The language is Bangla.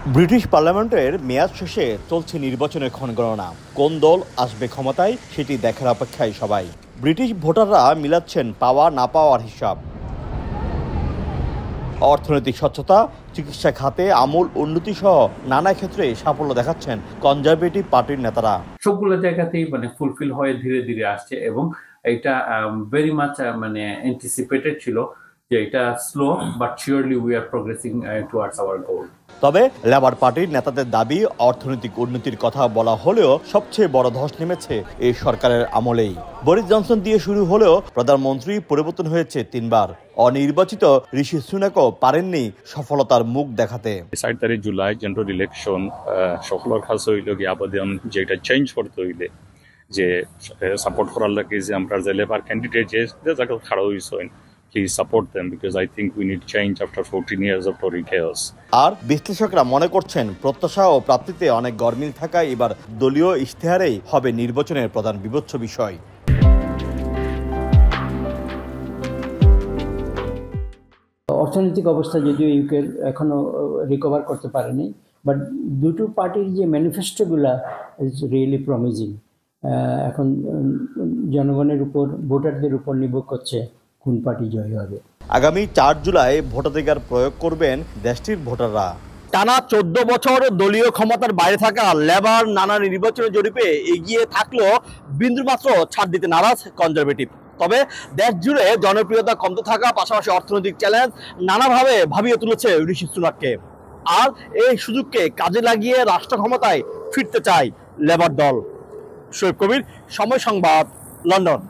ব্রিটিশ পার্লামেন্টের মেয়াদ শেষে চলছে নির্বাচনের ক্ষণগণনা। কোন দল আসবে ক্ষমতায় সেটি দেখার অপেক্ষায় সবাই। ব্রিটিশ ভোটাররা মিলাচ্ছেন পাওয়া না পাওয়ার হিসাব। অর্থনৈতিক স্বচ্ছতা, চিকিৎসা খাতে আমূল উন্নতি সহ নানা ক্ষেত্রে সাফল্য দেখাচ্ছেন কনজারভেটিভ পার্টির নেতারা। সবগুলো জায়গাতেই ফুলফিল হয়ে ধীরে ধীরে আসছে এবং এটা ভেরি মাচ অ্যান্টিসিপেটেড ছিল যে এটা slow but surely we are progressing towards hour গোল। তবে লেবার পার্টির নেতাদের দাবি, অর্থনৈতিক উন্নতির কথা বলা হলেও সবচেয়ে বড় ধস নেমেছে এই সরকারের আমলেই। বরিস জনসন দিয়ে শুরু হলেও প্রধানমন্ত্রী পরিবর্তন হয়েছে 3 বার। অনির্বাচিত ঋষি সুনাকও পারেননি সফলতার মুখ দেখাতে। 4 জুলাই জেনারেল ইলেকশন সকলের কাছে হইল গিয়ে আবেদন যেটা চেঞ্জ করতে হইলে যে সাপোর্ট করার লাগে যে আমরা যে লেবার ক্যান্ডিডেট যে জায়গা খাড়া হয়েছেন, please support them because I think we need change after 14 years of Tory chaos. আর বিশ্লেষকরা মনে করছেন প্রত্যাশা ও প্রাপ্তিতে অনেক গরমিল থাকায় এবার দলীয় ইশতেহারেই হবে নির্বাচনের প্রধান বিবেচ্য বিষয়। অর্থনৈতিক অবস্থা যদিও ইউকের এখনো রিকভার করতে পারেনি, বাট দুটো পার্টির যে ম্যানিফেস্টোগুলা ইজ রিয়েলি প্রমিজিং। এখন জনগণের উপর, ভোটারদের উপর নির্ভর করছে কোন পার্টি জয় হবে। আগামী 4 জুলাই ভোটাধিকার প্রয়োগ করবেন দেশটির ভোটাররা। টানা 14 বছর দলীয় ক্ষমতার বাইরে থাকা লেবার নানা নির্বাচনের জরিপে এগিয়ে থাকলেও বিন্দুমাত্র ছাড় দিতে নারাজ কনজারভেটিভ। তবে দেশ জুড়ে জনপ্রিয়তা কমতে থাকা, পাশাপাশি অর্থনৈতিক চ্যালেঞ্জ নানাভাবে ভাবিয়ে তুলেছে ঋষি সুনাককে। আর এই সুযোগকে কাজে লাগিয়ে রাষ্ট্র ক্ষমতায় ফিরতে চায় লেবার দল। শোয়েব কবির, সময় সংবাদ, লন্ডন।